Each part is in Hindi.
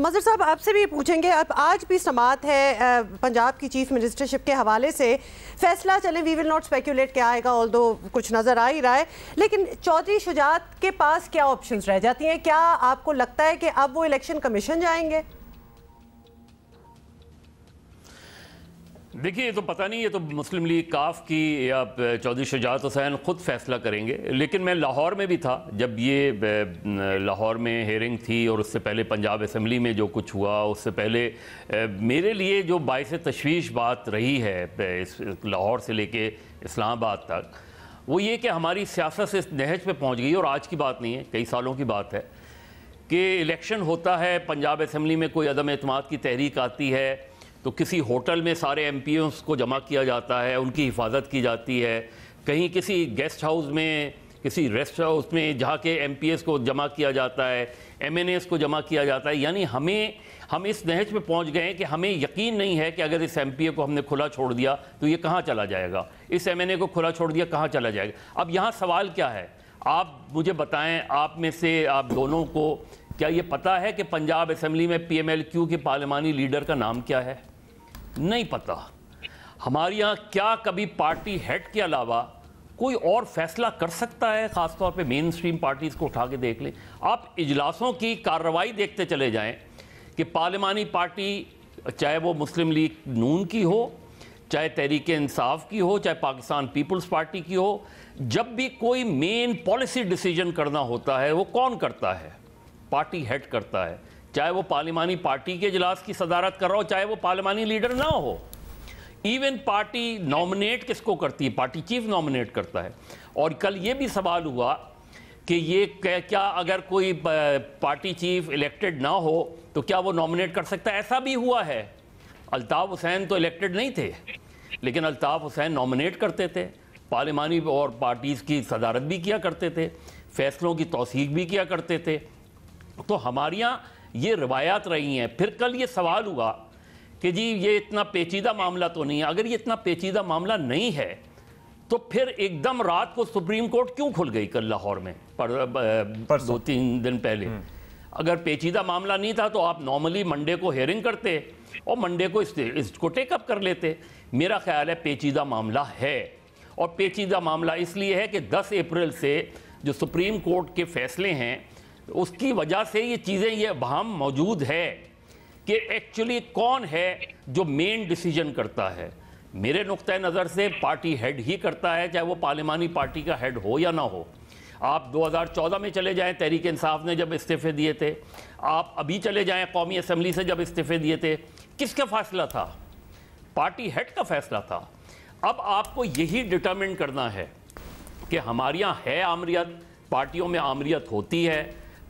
मज़हर साहब आपसे भी पूछेंगे, अब आज भी समाअत है पंजाब की चीफ मिनिस्टरशिप के हवाले से, फैसला चलें वी विल नॉट स्पेकुलेट क्या आएगा, ऑल्दो कुछ नज़र आ ही रहा है, लेकिन चौधरी शुजात के पास क्या ऑप्शंस रह जाती हैं? क्या आपको लगता है कि अब वो इलेक्शन कमीशन जाएंगे? देखिए, ये तो पता नहीं, ये तो मुस्लिम लीग काफ की या चौधरी शुजात हुसैन ख़ुद फैसला करेंगे। लेकिन मैं लाहौर में भी था जब ये लाहौर में हेयरिंग थी, और उससे पहले पंजाब असम्बली में जो कुछ हुआ, उससे पहले मेरे लिए जो बाइस तशवीश बात रही है इस लाहौर से लेके इस्लामाबाद तक, वो ये कि हमारी सियासत से इस नहज पे पहुँच गई, और आज की बात नहीं है, कई सालों की बात है, कि इलेक्शन होता है, पंजाब असम्बली में कोई अदम एतमाद की तहरीक आती है, तो किसी होटल में सारे MPs को जमा किया जाता है, उनकी हिफाजत की जाती है, कहीं किसी गेस्ट हाउस में, किसी रेस्ट हाउस में जहाँ के MPs को जमा किया जाता है, MNAs को जमा किया जाता है। यानी हम इस नहज पे पहुँच गए हैं कि हमें यकीन नहीं है कि अगर इस MPA को हमने खुला छोड़ दिया तो ये कहाँ चला जाएगा, इस MNA को खुला छोड़ दिया कहाँ चला जाएगा। अब यहाँ सवाल क्या है, आप मुझे बताएँ, आप में से आप दोनों को क्या ये पता है कि पंजाब असम्बली में PMLQ के पार्लिमानी लीडर का नाम क्या है? नहीं पता। हमारे यहाँ क्या कभी पार्टी हेड के अलावा कोई और फैसला कर सकता है? ख़ासतौर पे मेन स्ट्रीम पार्टीज़ को उठा के देख लें, आप इजलासों की कार्रवाई देखते चले जाएं कि पार्लिमानी पार्टी, चाहे वो मुस्लिम लीग नून की हो, चाहे तहरीक इंसाफ की हो, चाहे पाकिस्तान पीपल्स पार्टी की हो, जब भी कोई मेन पॉलिसी डिसीजन करना होता है वो कौन करता है? पार्टी हेड करता है, चाहे वो पार्लिमानी पार्टी के इजलास की सदारत कर रहा हो, चाहे वो पार्लिमानी लीडर ना हो। इवन पार्टी नॉमिनेट किसको करती है? पार्टी चीफ नॉमिनेट करता है। और कल ये भी सवाल हुआ कि ये क्या अगर कोई पार्टी चीफ इलेक्टेड ना हो तो क्या वो नॉमिनेट कर सकता है? ऐसा भी हुआ है। अल्ताफ़ हुसैन तो इलेक्टेड नहीं थे, लेकिन अल्ताफ़ हुसैन नॉमिनेट करते थे, पार्लिमानी और पार्टीज़ की सदारत भी किया करते थे, फैसलों की तौसीक भी किया करते थे। तो हमारे यहाँ ये रिवायात रही हैं। फिर कल ये सवाल हुआ कि जी ये इतना पेचीदा मामला तो नहीं है। अगर ये इतना पेचीदा मामला नहीं है तो फिर एकदम रात को सुप्रीम कोर्ट क्यों खुल गई कल लाहौर में पर 2-3 दिन पहले? अगर पेचीदा मामला नहीं था तो आप नॉर्मली मंडे को हेयरिंग करते और मंडे को इसको टेकअप कर लेते। मेरा ख्याल है पेचीदा मामला है, और पेचीदा मामला इसलिए है कि 10 अप्रैल से जो सुप्रीम कोर्ट के फैसले हैं उसकी वजह से ये चीज़ें, ये बहम मौजूद है कि एक्चुअली कौन है जो मेन डिसीजन करता है। मेरे नुक्ते नज़र से पार्टी हेड ही करता है, चाहे वो पार्लिमानी पार्टी का हेड हो या ना हो। आप 2014 में चले जाएं, तहरीक इंसाफ ने जब इस्तीफ़े दिए थे, आप अभी चले जाएं कौमी असम्बली से जब इस्तीफ़े दिए थे, किसका फैसला था? पार्टी हेड का फैसला था। अब आपको यही डिटरमिन करना है कि हमारे यहाँ है आमरीत, पार्टियों में आमरीत होती है,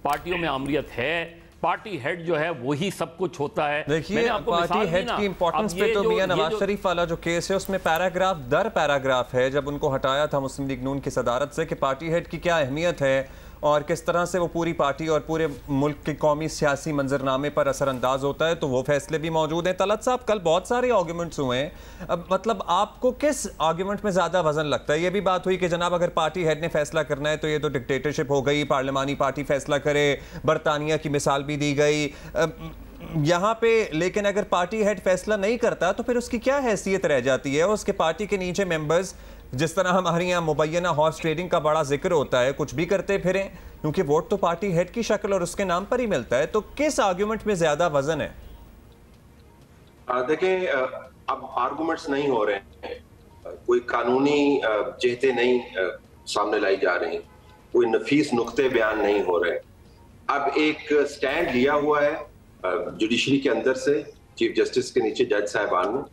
पार्टियों में आमरीत है, पार्टी हेड जो है वही सब कुछ होता है। देखिए, पार्टी हेड की इंपॉर्टेंस पे तो मियां नवाज शरीफ वाला जो केस है उसमें पैराग्राफ दर पैराग्राफ है, जब उनको हटाया था मुस्लिम लीग नून की सदारत से, कि पार्टी हेड की क्या अहमियत है और किस तरह से वो पूरी पार्टी और पूरे मुल्क के कौमी सियासी मंजरनामे पर असरअंदाज होता है। तो वो फैसले भी मौजूद हैं। तलत साहब, कल बहुत सारे आर्ग्यूमेंट्स हुए हैं। अब मतलब आपको किस आर्ग्यूमेंट में ज़्यादा वजन लगता है? ये भी बात हुई कि जनाब अगर पार्टी हेड ने फैसला करना है तो ये तो डिक्टेटरशिप हो गई, पार्लिमानी पार्टी फैसला करे, बरतानिया की मिसाल भी दी गई यहाँ पे। लेकिन अगर पार्टी हेड फैसला नहीं करता तो फिर उसकी क्या हैसियत रह जाती है? उसके पार्टी के नीचे मेंबर्स, जिस तरह हमारे यहाँ मुबैना हॉर्स ट्रेडिंग का बड़ा जिक्र होता है, कुछ भी करते फिरें, क्योंकि वोट तो पार्टी हेड की शक्ल और उसके नाम पर ही मिलता है। तो किस आर्गुमेंट में ज्यादा वजन है? देखें, अब आर्गुमेंट्स नहीं हो रहे हैं, कोई कानूनी जेहते नहीं सामने लाई जा रही, कोई नफीस नुक्ते बयान नहीं हो रहे। अब एक स्टैंड लिया हुआ है जुडिशरी के अंदर से, चीफ जस्टिस के नीचे जज साहिबान ने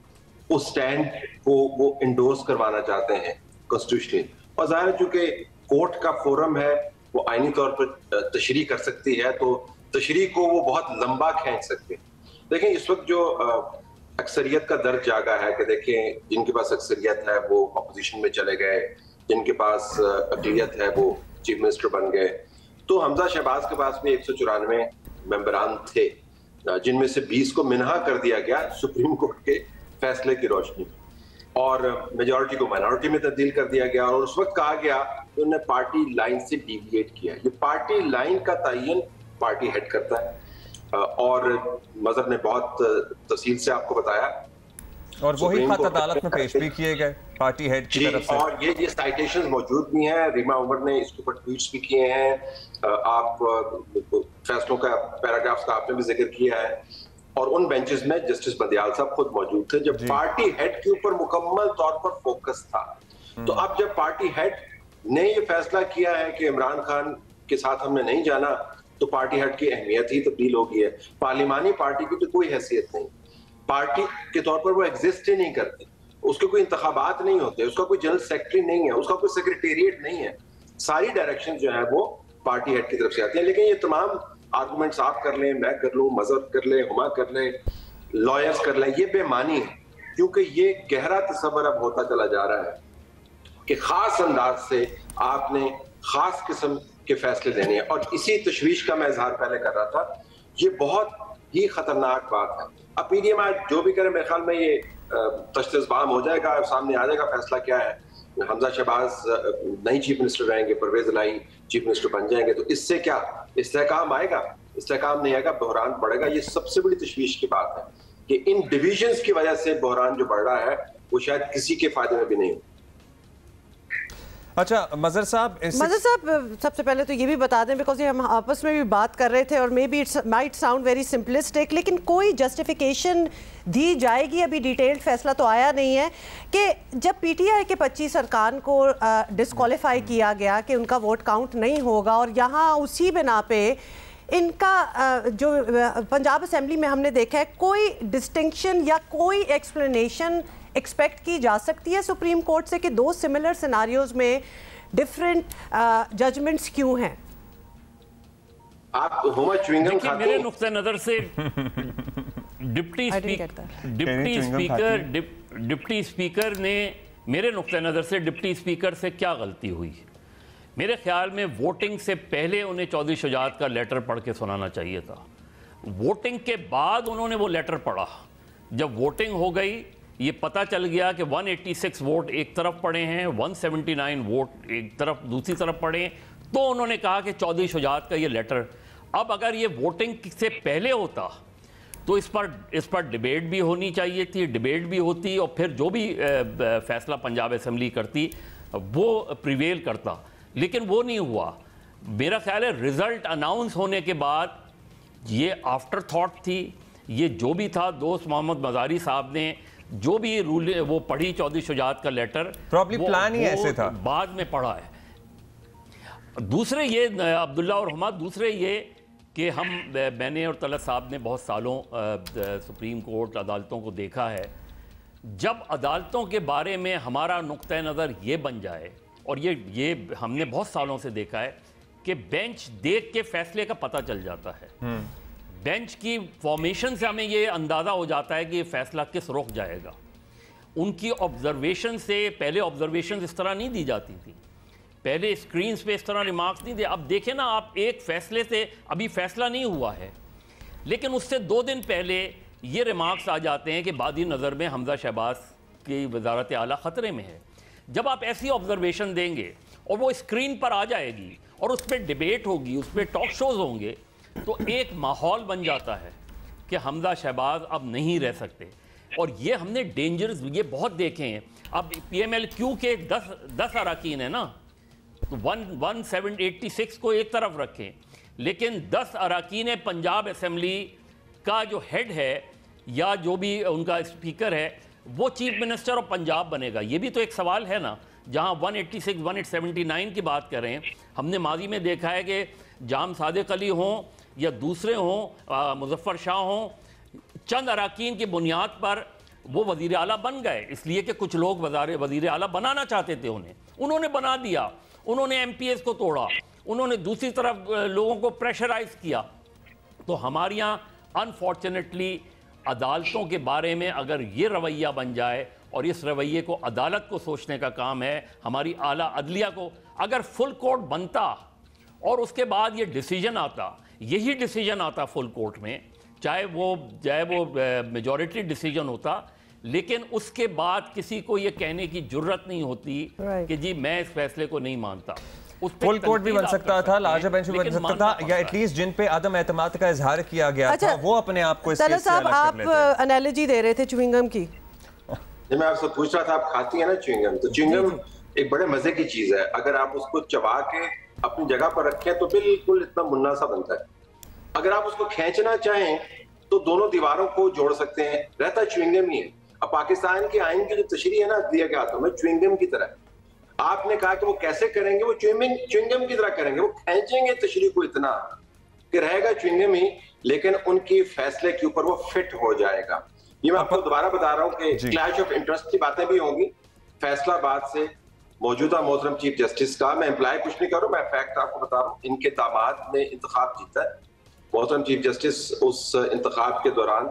उस स्टैंड को वो इंडोर्स करवाना चाहते हैं कॉन्स्टिट्यूशनली। और जाहिर है चूंकि कोर्ट का फोरम है, वो आईनी तौर पर तशरीह कर सकती है, तो तशरीह को वो बहुत लंबा खींच सकते हैं। देखें, इस वक्त जो अक्सरियत का दर्ज जागा है कि देखें, जिनके पास अक्सरियत है वो अपोजिशन में चले गए, जिनके पास अकलियत है वो चीफ मिनिस्टर बन गए। तो हमजा शहबाज के पास भी 194 मेंबरान थे, जिनमें से 20 को मिनहा कर दिया गया सुप्रीम कोर्ट के फैसले की रोशनी में, और मेजॉरिटी को माइनॉरिटी में तब्दील कर दिया गया। और उस वक्त कहा गया कि उन्होंने पार्टी लाइन से डिविएट किया। ये पार्टी लाइन का तयन पार्टी हेड करता है। और मजहब ने बहुत तफसील से आपको बताया, और वही खत अदालत में पेश भी किए गए पार्टी हेड की तरफ से। और ये साइटेशंस मौजूद भी हैं, रीमा उमर ने इसके ऊपर ट्वीट्स भी किए हैं, आप फैसलों का पैराग्राफ्स का आपने भी जिक्र किया है, और उन बेंचेस में जस्टिस बंदियाल साहब खुद मौजूद थे जब पार्टी हेड के ऊपर मुकम्मल तौर पर फोकस था। तो अब जब पार्टी हेड ने ये फैसला किया है कि इमरान खान के साथ हमने नहीं जाना, तो पार्टी हेड की अहमियत ही तब्दील हो गई है। पार्लिमानी पार्टी की तो कोई हैसियत नहीं, पार्टी के तौर पर वो एग्जिस्ट ही नहीं करती, उसके कोई इंतखाबात नहीं होते, उसका कोई जनरल सेक्रेटरी नहीं है, उसका कोई सेक्रेटेरिएट नहीं है, सारी डायरेक्शन जो है वो पार्टी हेड की तरफ से आती है। लेकिन ये तमाम आर्गूमेंट्स आप कर लें, मैं कर लूं, मजहब कर ले, हुमा कर ले, लॉयर्स कर ले, ये बेमानी है, क्योंकि ये गहरा तसव्वुर अब होता चला जा रहा है कि खास अंदाज से आपने खास किस्म के फैसले देने हैं। और इसी तशवीश का मैं इजहार पहले कर रहा था, ये बहुत ही खतरनाक बात है। अब पीडीएम आज जो भी करे, मेरे ख्याल में ये तश्तज़बाम हो जाएगा, सामने आ जाएगा फैसला क्या है। हमजा शहबाज नहीं चीफ मिनिस्टर रहेंगे, परवेज इलाही चीफ मिनिस्टर बन जाएंगे, तो इससे क्या इस्तेहकाम आएगा? इस्तेहकाम नहीं आएगा, बहरान बढ़ेगा। ये सबसे बड़ी तशवीश की बात है कि इन डिविजन्स की वजह से बहरान जो बढ़ रहा है वो शायद किसी के फायदे में भी नहीं। अच्छा मजहर साहब, सबसे पहले तो ये भी बता दें, बिकॉज ये हम आपस में भी बात कर रहे थे और may be it's might sound very simplistic, लेकिन कोई जस्टिफिकेशन दी जाएगी, अभी डिटेल्ड फैसला तो आया नहीं है, कि जब पीटीआई के 25 अरकान को डिस्क्वालीफाई किया गया कि उनका वोट काउंट नहीं होगा, और यहाँ उसी बिना पे इनका जो पंजाब असेंबली में हमने देखा है, कोई डिस्टिंक्शन या कोई एक्सप्लेनेशन एक्सपेक्ट की जा सकती है सुप्रीम कोर्ट से कि दो सिमिलर सिनारियोज में डिफरेंट जजमेंट्स क्यों हैं? आप हुमा च्युइंगम खाते हैं? मेरे नुक्ते नजर से डिप्टी स्पीकर ने, मेरे नुक्ते नजर से डिप्टी स्पीकर से क्या गलती हुई? मेरे ख्याल में वोटिंग से पहले उन्हें चौधरी शुजात का लेटर पढ़ के सुनाना चाहिए था। वोटिंग के बाद उन्होंने वो लेटर पढ़ा। जब वोटिंग हो गई, ये पता चल गया कि 186 वोट एक तरफ पड़े हैं, 179 वोट एक तरफ दूसरी तरफ पड़े, तो उन्होंने कहा कि चौधरी शुजात का ये लेटर। अब अगर ये वोटिंग से पहले होता तो इस पर डिबेट भी होनी चाहिए थी, डिबेट भी होती, और फिर जो भी फैसला पंजाब असेंबली करती वो प्रिवेल करता, लेकिन वो नहीं हुआ। मेरा ख्याल है रिजल्ट अनाउंस होने के बाद ये आफ्टर थॉट थी, ये जो भी था, दोस्त मोहम्मद मज़ारी साहब ने जो भी रूल वो पढ़ी चौधरी शुजात का लेटर, प्रॉब्ली प्लान ही ऐसे था, बाद में पढ़ा है। दूसरे ये अब्दुल्ला और हुमा, दूसरे ये कि मैंने और तलत साहब ने बहुत सालों सुप्रीम कोर्ट अदालतों को देखा है। जब अदालतों के बारे में हमारा नुक्ता नज़र ये बन जाए, और ये हमने बहुत सालों से देखा है कि बेंच देख के फैसले का पता चल जाता है। बेंच की फॉर्मेशन से हमें ये अंदाज़ा हो जाता है कि ये फैसला किस रुख जाएगा। उनकी ऑब्जर्वेशन से, पहले ऑब्जर्वेशन इस तरह नहीं दी जाती थी, पहले स्क्रीन्स पे इस तरह रिमार्क्स नहीं थे। अब देखें ना आप, एक फैसले से, अभी फैसला नहीं हुआ है, लेकिन उससे 2 दिन पहले ये रिमार्क्स आ जाते हैं कि बादी नज़र में हमजा शहबाज की वजारत आला ख़तरे में है। जब आप ऐसी ऑब्जर्वेशन देंगे और वो स्क्रीन पर आ जाएगी और उस पर डिबेट होगी, उस पर टॉक शोज़ होंगे, तो एक माहौल बन जाता है कि हमजा शहबाज अब नहीं रह सकते। और ये हमने डेंजर्स ये बहुत देखे हैं। अब PMLQ के 10 अरकान है ना, तो 186 को एक तरफ रखें, लेकिन 10 अरकान पंजाब असेंबली का जो हेड है या जो भी उनका स्पीकर है, वो चीफ मिनिस्टर ऑफ पंजाब बनेगा। ये भी तो एक सवाल है ना। जहां 186, 179 की बात कर रहे हैं, हमने माजी में देखा है कि जाम सादिक अली हों या दूसरे हों, मुजफ्फर शाह हों, चंद अरकान की बुनियाद पर वो वज़ीर आला बन गए, इसलिए कि कुछ लोग वज़ीर आला बनाना चाहते थे उन्होंने बना दिया। उन्होंने MPs को तोड़ा, उन्होंने दूसरी तरफ लोगों को प्रेशराइज किया। तो हमारे यहाँ अनफॉर्चुनेटली अदालतों के बारे में अगर ये रवैया बन जाए, और इस रवैये को अदालत को सोचने का काम है, हमारी आला अदलिया को, अगर फुल कोर्ट बनता और उसके बाद ये डिसीजन आता, यही डिसीजन आता फुल कोर्ट में, चाहे वो मेजॉरिटी डिसीजन होता, लेकिन उसके बाद किसी को ये कहने की जुर्रत नहीं होती कि जी मैं इस फैसले को नहीं मानता। फुल कोर्ट भी बन सकता था, लार्जर बेंच भी बन सकता था, या एटलीस्ट जिन पे अदम एतमाद का इजहार किया गया था वो अपने आप को इस केस से अलग कर लेते। आप एनालॉजी दे रहे थे च्युइंगम की। मैं आपसे पूछ रहा था, आप खाती है ना च्युइंगम, तो च्युइंगम एक बड़े मजे की चीज है। अगर आप उसको चबा के अपनी जगह पर रखें तो बिल्कुल इतना मुन्ना सा बनता है। अगर आप उसको खींचना चाहें तो दोनों दीवारों को जोड़ सकते हैं, रहता च्युइंगम ही है। अब पाकिस्तान के आइन की जो तशरीह है ना दिया गया था, च्युइंगम की तरह। आपने कहा कि वो कैसे करेंगे, वो च्युइंगम की तरह करेंगे, वो खींचेंगे तशरीह को इतना कि रहेगा च्युइंगम ही, लेकिन उनकी फैसले के ऊपर वो फिट हो जाएगा। ये मैं आपको दोबारा बता रहा हूँ कि क्लैश ऑफ इंटरेस्ट की बातें भी होंगी। फैसलाबाद से मौजूदा मोहतरम चीफ जस्टिस का, मैं इम्प्लाई कुछ नहीं कर रहा हूँ, मैं फैक्ट आपको बता रहा हूँ, इनके दामाद ने इंतखाब जीता है। मोहतरम चीफ जस्टिस उस इंतखाब के दौरान,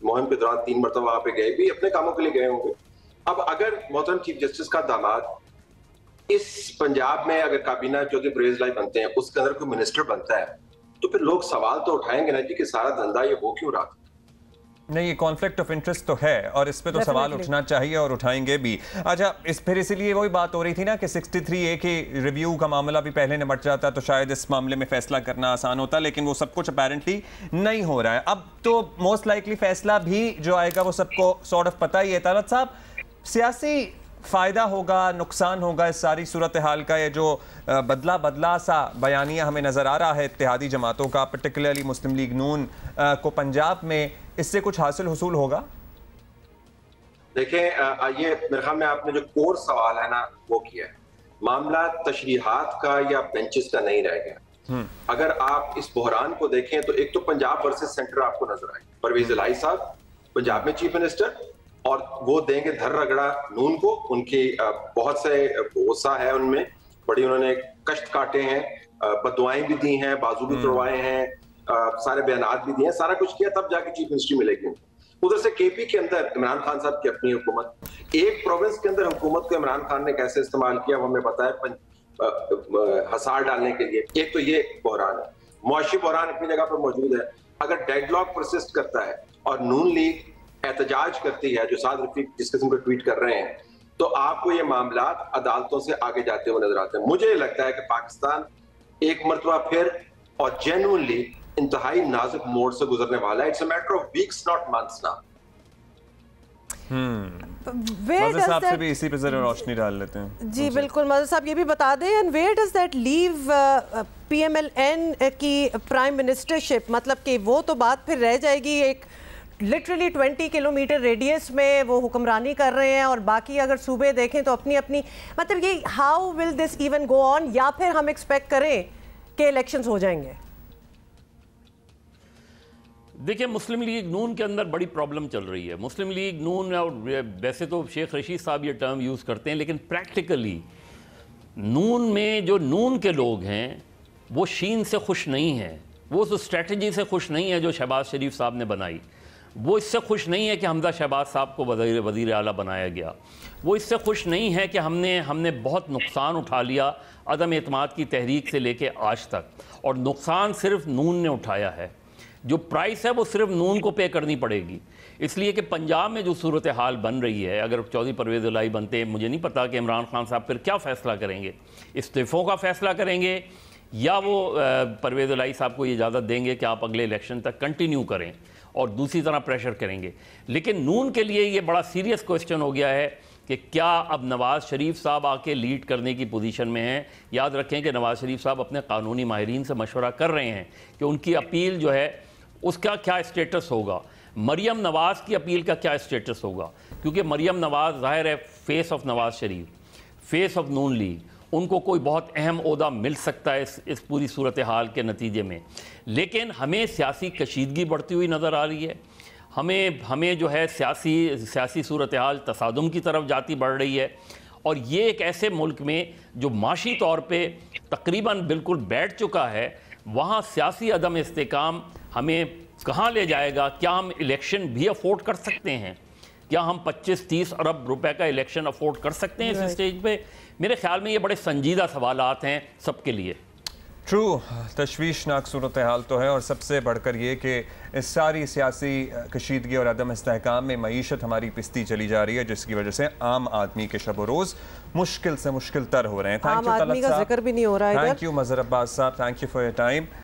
मुहिम के दौरान 3 मरतबा वहां पे गए, भी अपने कामों के लिए गए होंगे। अब अगर मोहतरम चीफ जस्टिस का दामाद इस पंजाब में अगर काबीना चौधरी परवेज लाई बनते हैं, उसके अंदर कोई मिनिस्टर बनता है, तो फिर लोग सवाल तो उठाएंगे ना जी कि सारा धंधा ये हो क्यों रहा था। नहीं, ये कॉन्फ्लिक्ट ऑफ इंटरेस्ट तो है और इस पे तो सवाल उठना चाहिए और उठाएंगे भी। अच्छा, फिर इसीलिए वही बात हो रही थी ना कि 63A के रिव्यू का मामला भी पहले निपट जाता तो शायद इस मामले में फैसला करना आसान होता, लेकिन वो सब कुछ अपेरेंटली नहीं हो रहा है। अब तो मोस्ट लाइकली फैसला भी जो आएगा वो सबको सॉर्ट ऑफ पता ही है। तारत साहब, सियासी फ़ायदा होगा, नुकसान होगा इस सारी सूरत हाल का? ये जो बदला सा बयानिया हमें नज़र आ रहा है इत्तेहादी जमातों का, पर्टिकुलरली मुस्लिम लीग नून को पंजाब में, इससे कुछ हासिल हुसूल होगा? देखें, ये मेरे ख्याल में आपने जो कोर सवाल है ना वो किया है। मामला तशरीहात का या बेंचेस का नहीं रह गया। अगर आप इस बहरान को देखें तो एक तो पंजाब वर्सेस सेंटर आपको नजर आए। परवेज लाई साहब पंजाब में चीफ मिनिस्टर, और वो देंगे धर रगड़ा नून को। उनकी बहुत से गुस्सा है उनमें, बड़ी उन्होंने कष्ट काटे हैं, बददुआएं भी दी हैं, बाजू भी तोड़वाए हैं, सारे बयानात भी दिए हैं, सारा कुछ किया, तब जाके चीफ मिनिस्ट्री मिलेगी उनको। उधर से केपी के अंदर इमरान खान साहब की अपनी हुकूमत, एक प्रोविंस के अंदर हुकूमत को इमरान खान ने कैसे इस्तेमाल किया वो हमें पता है, हसार डालने के लिए। एक तो ये बहरान है, मुआशी बहरान अपनी जगह पर मौजूद है। अगर डेडलॉक परसिस्ट करता है और नून लीग एहतजाज करती है, जो साद रफीक जिस किस्म का ट्वीट कर रहे हैं, तो आपको ये मामला अदालतों से आगे जाते हुए नजर आते हैं। मुझे लगता है कि पाकिस्तान एक मरतबा फिर और जेन्युइनली इंतहाई नाजुक मोड़ से गुजरने वाला है। It's a matter of weeks not months now. Mazhar साहब से भी इसी पे जरा रोशनी डाल लेते हैं। जी बिल्कुल, मज़हर साहब ये भी बता दें, and where does that leave PMLN की प्राइम मिनिस्टरशिप? मतलब कि वो तो बात फिर रह जाएगी, एक लिटरली 20 किलोमीटर रेडियस में वो हुक्मरानी कर रहे हैं और बाकी अगर सूबे देखें तो अपनी अपनी, मतलब ये how will this even go on? या फिर हम एक्सपेक्ट करें कि इलेक्शंस हो जाएंगे? देखिए, मुस्लिम लीग नून के अंदर बड़ी प्रॉब्लम चल रही है। मुस्लिम लीग नून, और वैसे तो शेख रशीद साहब ये टर्म यूज़ करते हैं, लेकिन प्रैक्टिकली नून में जो नून के लोग हैं वो शीन से खुश नहीं हैं, वो उस स्ट्रेटजी से खुश नहीं है जो शहबाज शरीफ साहब ने बनाई। वो इससे खुश नहीं है कि हमजा शहबाज साहब को वज़ीर आला बनाया गया। वो इससे खुश नहीं है कि हमने बहुत नुकसान उठा लिया अदम एतमाद की तहरीक से लेके आज तक, और नुकसान सिर्फ नून ने उठाया है। जो प्राइस है वो सिर्फ नून को पे करनी पड़ेगी। इसलिए कि पंजाब में जो सूरत हाल बन रही है, अगर चौधरी परवेज़ लाई बनते हैं, मुझे नहीं पता कि इमरान खान साहब फिर क्या फ़ैसला करेंगे। इस्तीफ़ों का फ़ैसला करेंगे या वो परवेज़ लाई साहब को ये इजाज़त देंगे कि आप अगले इलेक्शन तक कंटिन्यू करें, और दूसरी तरह प्रेशर करेंगे। लेकिन नून के लिए ये बड़ा सीरियस क्वेश्चन हो गया है कि क्या अब नवाज़ शरीफ साहब आके लीड करने की पोजीशन में हैं। याद रखें कि नवाज़ शरीफ साहब अपने कानूनी माहिरीन से मशवरा कर रहे हैं कि उनकी अपील जो है उसका क्या स्टेटस होगा, मरियम नवाज़ की अपील का क्या स्टेटस होगा, क्योंकि मरियम नवाज़ ज़ाहिर है face of Nawaz Sharif, face of Noon league, उनको कोई बहुत अहम ओहदा मिल सकता है इस पूरी सूरत हाल के नतीजे में। लेकिन हमें सियासी कशीदगी बढ़ती हुई नज़र आ रही है। हमें जो है सियासी सूरत हाल तसादुम की तरफ जाती बढ़ रही है, और ये एक ऐसे मुल्क में जो माशी तौर पे तकरीबन बिल्कुल बैठ चुका है, वहाँ सियासी अदम इस्तेकाम हमें कहाँ ले जाएगा? क्या हम इलेक्शन भी अफोर्ड कर सकते हैं? क्या हम 25-30 अरब रुपए का इलेक्शन अफोर्ड कर सकते हैं इस स्टेज पे? मेरे ख्याल में ये बड़े संजीदा सवालात हैं सबके लिए। ट्रू, तशवीशनाक सूरत हाल तो है, और सबसे बढ़कर ये कि इस सारी सियासी कशीदगी और अदम इस्तेहकाम में मईशत हमारी पिसती चली जा रही है, जिसकी वजह से आम आदमी के शब रोज़ मुश्किल से मुश्किल तर हो रहे हैं। आम आदमी का जिक्र भी नहीं हो रहा है। थैंक यू मज़हर अब्बास साहब, thank you for your time.